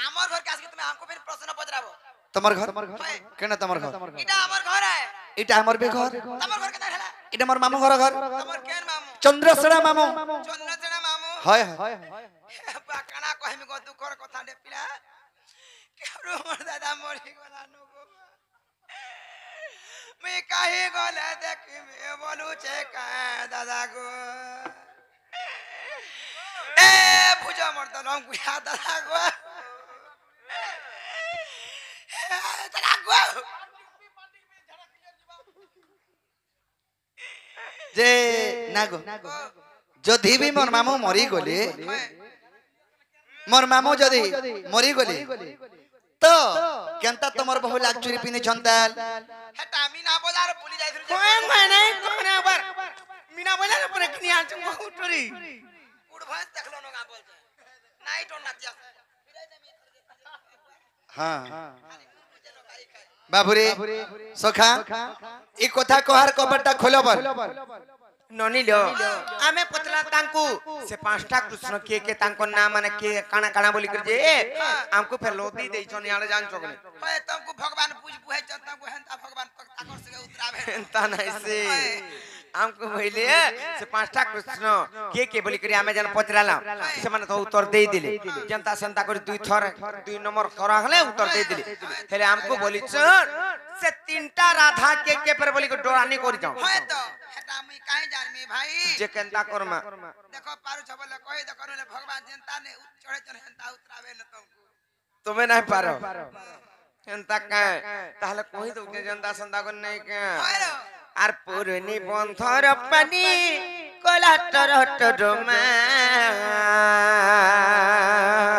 আমার ঘর কাছে তুমি हमको फिर प्रश्न पचराबो তোমার ঘর কেন তোমার ঘর এটা আমার ঘর है এটা আমার বে ঘর তোমার ঘর কেন হেলা এটা আমার মামু ঘর ঘর তোমার কেন মামু চন্দ্রসেনা মামু চন্দ্রচেনা মামু হয় হয় বাকানা কহিমি গো দুঃখর কথা নে পিলা কেউ মোর দাদা মরি গলা নগো मैं काहे गले देखी मैं बोलू छे का दादा गो ए भुजा मरता लम गुया दादा गो दादा गो যে না গো যদি বি মোর মামু মরি গলে মোর মামু যদি মরি গলে তো কেনতা তোমার বহু লাচুরি পিনি ছন্তাল হেটা মিনা বাজার পুলি যাইছিল কোন মানে কোন আবার মিনা বাজার পরে কিনি আনছ উঠরি উড় ভয় দেখলো না বলছে নাইট অন নাচি আছে হ্যাঁ বাবুরে সখা এই কথা কহার কবরটা খোলো বল ননিলো আমি পতলা তাঙ্কু সে পাঁচটা কৃষ্ণ কে তাঙ্কর নাম মানে কে কানা কানা বলি করে যে আমকো ফের লোদি দেইছন ইয়ালে জানছো কনে হয় तुमको भगवान पूज पुहे जनता को हेंता भगवान ताकर से उतरावे ता নাই সে আমকো বইলে সে পাঁচটা কৃষ্ণ কে বলি করে আমি জান পচরালাম সে মানে তো উত্তর দেই দিলে জনতা সন্তা করে দুই থর দুই নম্বর করা হলে উত্তর দেই দিলে তাহলে আমকো বলিছ সে তিনটা রাধা কে पर বলি को डोरानी করি যাও হয় তো হেটা আমি কাই জানমি ভাই যে কেনতা করমা देखो पारू छबले कहि दे करले भगवान जनता ने चढ़े चढ़े हेंता उतरावे न तुमको তুমি নাই পারো এন্তা কা তাহলে কই দউ যে জনতা সন্তা কর নাই কা হয় আর পুরনি বন্ধর পানি কলাটর হটরমা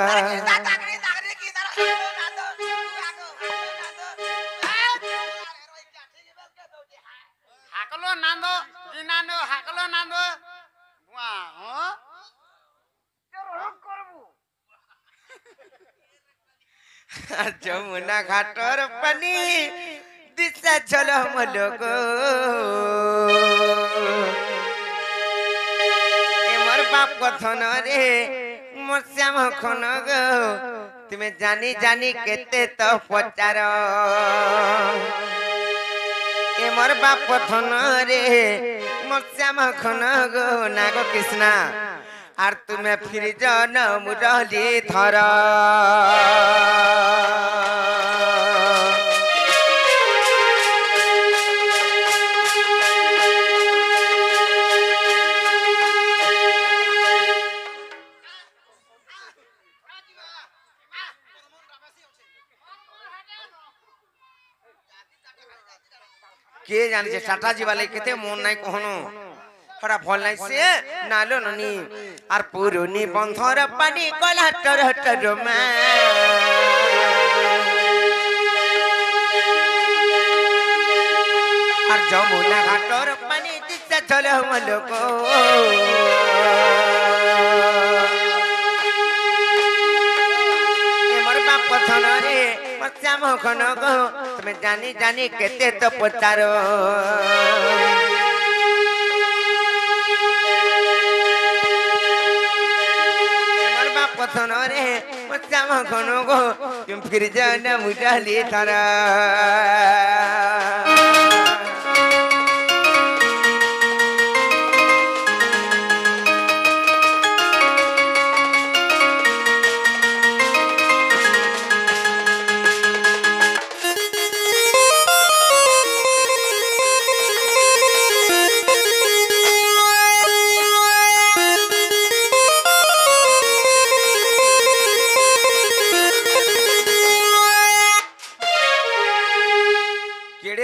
अरे की दादा की दादा হাকলো নান্দো দিনানো হাকলো নান্দো বুয়া হ আর যমুনা ঘাটর পানি দিশা ঝলমল গো এমর বাপ কথন রে মোর শ্যাম খন গো তুমি জানি জানি কেতে তো পচার এমর বাপ কথন রে মোর শ্যাম খন গো নাগ কৃষ্ণা আর তুমি ফির জন মুরলি ধর কে জানিছে টাটা জিবালে কেতে মন নাই কহনো হড়া ফল নাই সে নালো ননি আর পুরনি বন্ধর পানি কলা টর টর মা আর যমুনা ঘাটর পানি দিশা চলে হমল গো এমর বাপ কথন রে মশ্যাম খন গো তুমি জানি জানি কেতে তো পচারো কথন রে মশ্যাম খন গো তুমি ফির জন মুরলি ধর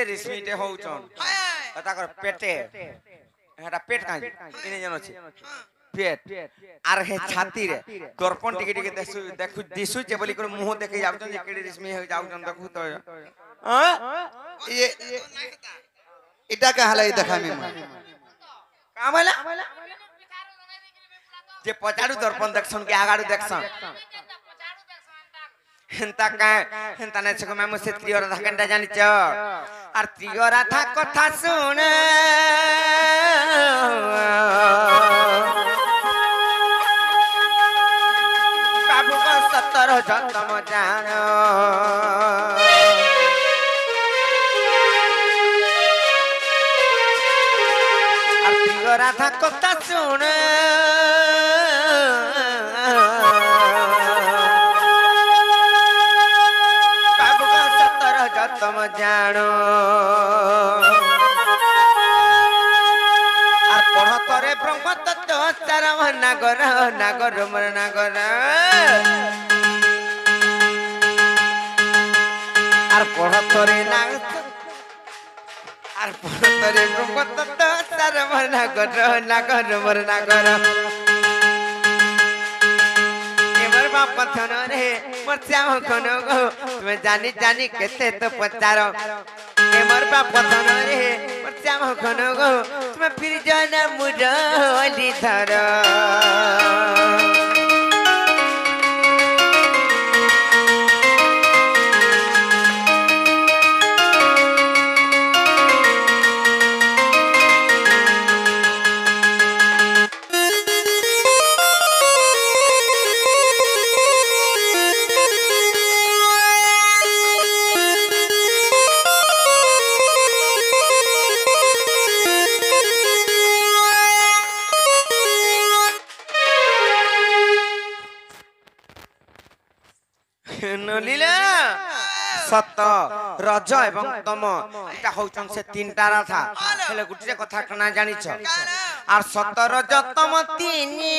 রেশমিতে হউছন তাকর পেটে এটা পেট কাই ইনে জানো আছে পেট আর হে ছাতি রে দর্পণ টিকে টিকে দেখু দিসু যে বলি করে মুহ দেখে যাউছন যে কেডে রেশমি হই যাউছন দেখু তো হ্যাঁ এটা কাহালাই দেখামি কামলা যে পচাড়ু দর্পণ দেখছন কি আগাড়ু দেখছন হেন্তা কা হেন্তা নে ছক মামু সে ত্রিয় রাধা কেনটা জানিছ আর ত্রিয় রাধা কথা শুন বাবু 17 যতম জান আর প্রিয় রাধা কথা শুন বাবুগা সতর যতম জানো আর পড়তরে ব্রহ্মতত্ত্ব চার নাগর নাগর মর নাগর আর পড়তরে আর পড়তরে ব্রহ্মতত্ত্ব চার নাগর নাগর মর নাগর এবার বাপ কথন রে মোর শ্যাম কোন গো তুমি জানি জানি কেতে তো পচার এবার বাপ কথন রে মোর শ্যাম কোন গো তুমি ফির জানা মুরলি ধর নলিলা সত রজ এবং তম এটা হউছন সে তিনটা রাধা হেলে গুটিরে কথা কানা জানিছ আর সত রজ তম তিনি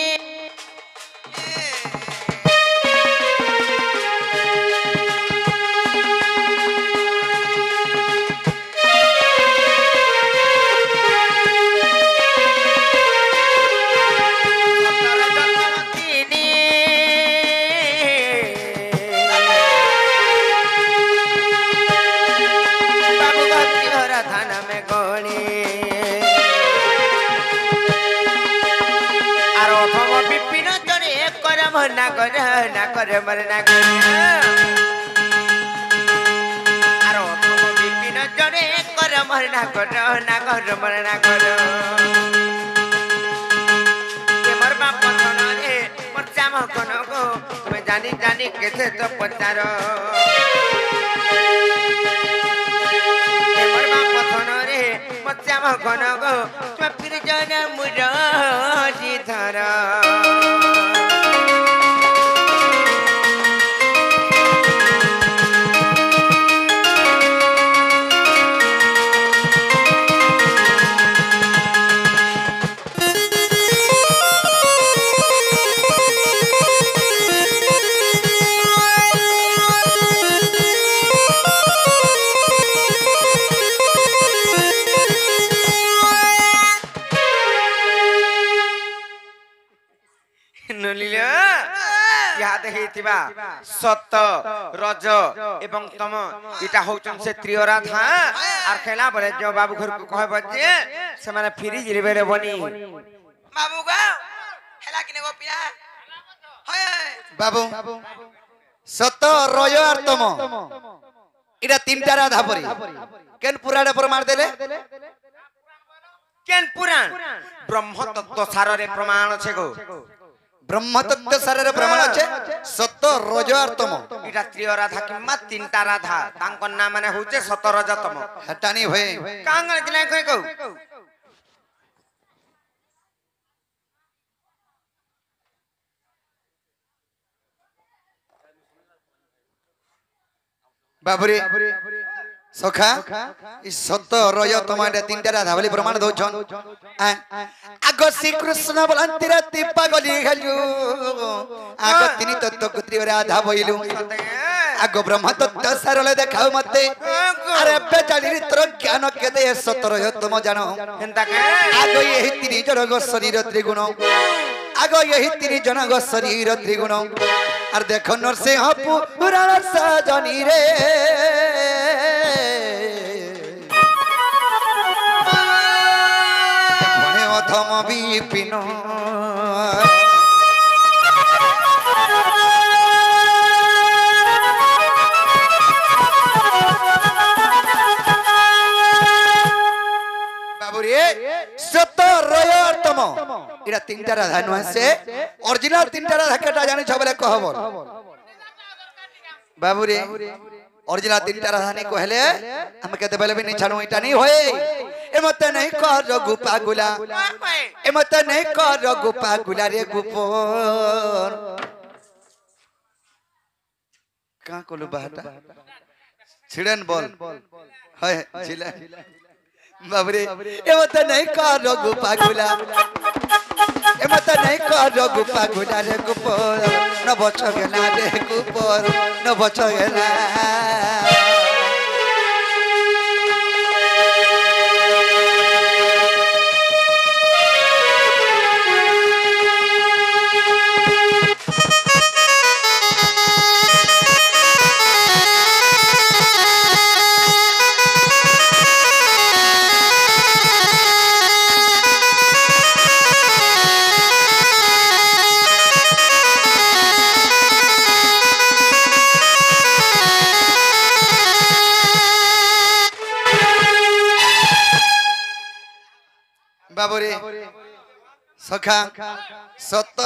নাগর নাগর মর নাগর আর বিপিন জনে কর মর নাগর নাগর মর নাগর মোর বাপ কথন রে মোর শ্যাম কোন গো তুমি জানি জানি কেতে তো পচার মোর বাপ কথন রে মোর শ্যাম কোন গো তুমি ফির জন মুরলি ধর সত রজ এবং তম এটা হউছন সে ত্রিয় রাধা আর খেলা বলে যে বাবু ঘর কো কহব যে সে মানে ফিরি জিরবে রে বনি বাবু গো হেলা কিনে গো পিয়া হয় বাবু সত রজ আর তম এটা তিনটা রাধা পরি কেন পুরাণে প্রমাণ দেলে কেন পুরাণ ব্রহ্মতত্ত্ব সাররে প্রমাণ আছে গো ব্রহ্মতত্ত্ব সারের প্রমাণ আছে সত রজ আর তম এটা ত্রিয় রাধা কিংবা তিনটা রাধা তাঙ্কর নাম মানে হচ্ছে সত রজ তম হটানি হয়ে কাঙ্গল দিলাই কই কও বাবুরে সখা ই সত রজ তম এটা তিনটা রাধা বলি প্রমাণ দউছন আগ শ্রীকৃষ্ণ বলন্তি রাতি পাগলি গলু আগ তিনি তত্ত্ব ত্রিয় রাধা বইলু আগ ব্রহ্মতত্ত্ব সারলে দেখাও মতে আরে বেচারি তোর জ্ঞান কেতে সত রজ তম জানো হেন্তা কে আগ এই তিনি জনগ শরীর ত্রিগুণ আগ এই তিনি জনগ শরীর ত্রিগুণ আর দেখো নরসিংহ পুরাণ সাজনি রে বনে অথম বিপিন বাবুরে সত রয় তম এটা তিনটা রাধা নয় সে অরিজিনাল তিনটা রাধা কেটা জানিছ বলে কহব बाबू रे ओरिजिनल तीनटा राधानी कहले हम कहते बेले भी नहीं छाड़ू इटा नहीं होए ए मत नहीं कर रघु पागुला ए मत नहीं कर रघु पागुला रे गुपोर कहां कोलु बाटा छिड़न बोल है छिला बाबू रे ए मत नहीं कर रघु पागुला ए मत नहीं कर रघु पागुला रे गुपोर न बच गेला रे गुपोर न बच गेला बाबूरे सखा सत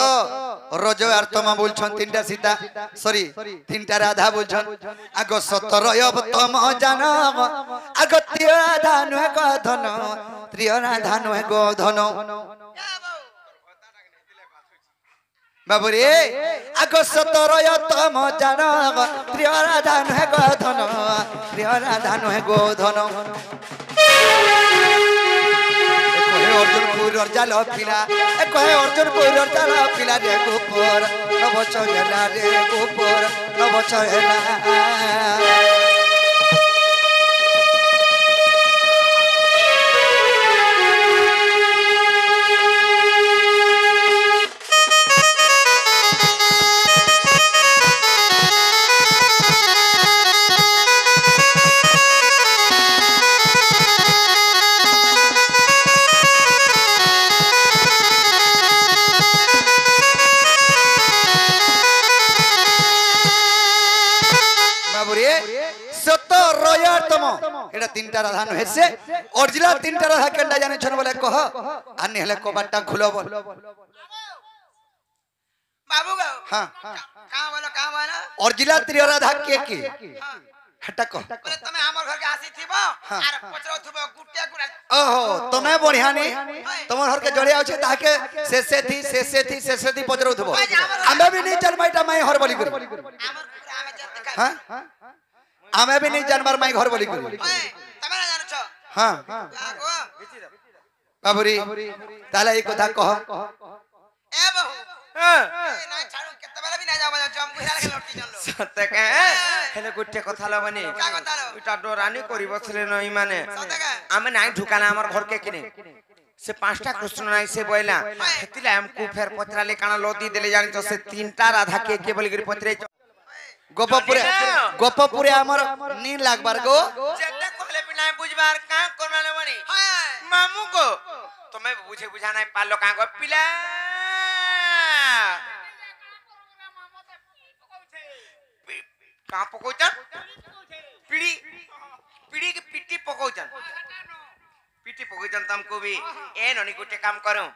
रज आर्तमा बोलछन तीनटा सीता सॉरी तीनटा राधा बोलछन आगो सत रयब तम जान आगो त्रिय राधा नुहे गो धन त्रिय राधा नुहे गो धन बाबूरे आगो सत रय तम जान त्रिय राधा नुहे गो धन त्रिय राधा नुहे गो धन अर्जुन पुर जाल पिला कहे अर्जुन पुर जाल पिला रे गोपर नबच गेला रे गोपर नबच गेला एटा तीनटा राधा नुहे से ओरिजिनल तीनटा राधा केंडा जाने छन बोले कह आनी हले कबाटा खुलो बोल बाबू गो हां कहां बोलो ओरिजिनल त्रिय राधा के हटा कह बोले तमे हमर घर के आसी थिबो आर पचरो थिबो गुटिया गुरा ओहो तमे बढ़िया नी तमर घर के जड़िया अछि ताके से थी पचरो थिबो आमे भी नहीं जन्माइटा माई हर बोली कर हमर पूरा आमे जत हां आमे भी नहीं जानबार माई घर बोली कर तमे ना जानो छ हां लागो बाबूरी ताला एक कथा कह ए बहू ना छाड़ू केते बेला भी ना जाबो जम बुझा के लटकी जन लो सत्य के हेले गुटे कथा ल बनी का कथा लो इटा डरानी करी बसले नई माने सत्य के आमे नाही ढुकाना हमर घर के किने से पांचटा कृष्ण नाही से बोइला हेतिला हमको फेर पत्राले काना लोदी देले जानि तो से तीनटा राधा के बोली करी पत्रे गोपपुरे हमर नी लागबार गो जेते कहले बिना बुझबार का करनाले बनी मामू को तुम्हें बुझे बुझा नहीं पालो का को पिला का पकोचन पीड़ी पीड़ी के पिट्टी पकोचन पिट्टी पकोचन तुमको भी ए ननी गुटे काम करो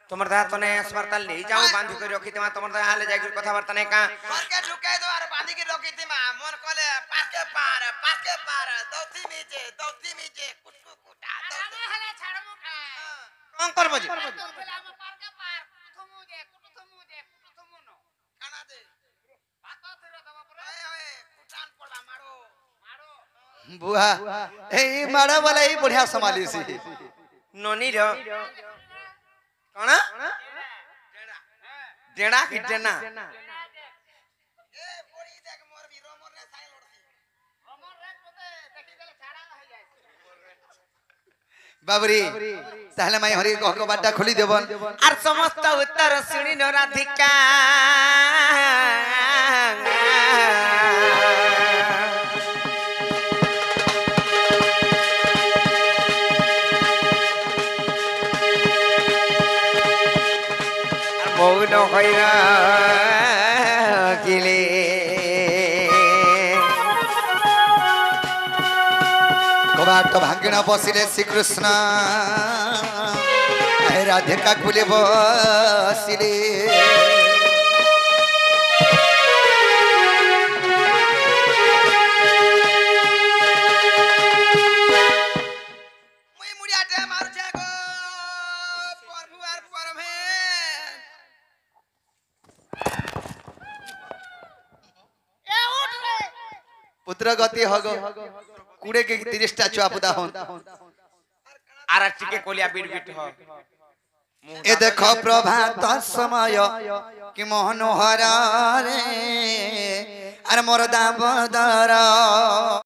तुम्हारे दांत ने अस्पताल ले जाओ बांध के रखी तुम तुम्हारे दांत हाले जाके कथा वार्ता नहीं का घर के ढुकाई दो और बांध के रखी थी मां मन कोले पार के पार दौती नीचे कुटकु कुटा दौती हले छाड़मु का कौन कर बजे पार के पार कुटुथमु नो खाना दे भात थेरा दबा पर ओए कुटान पड़ा मारो बुआ ए माड़ा वाला ही बढ़िया संभाली सी ननी रो कौन डेड़ा की डेना ए पोड़ी देख मोर भी रोमर रे साई लड़सी रोमर रे पोते देखि गेले छाड़ा हो जाय बाबरी ताहले माई हरि कह को बाटा खोली देबन आर समस्त उत्तर सुनी न राधिका मौन होइरा किले कबाट भांगना बसिले श्री कृष्ण राधिका कुले बसिले पुत्र गति हगो कुड़े के 30टा छुआ पुदा हन আর টিকে কলিয়া বিট বিট হ ए देखो प्रभात समय कि मनोहर रे अरे मोर दामोदर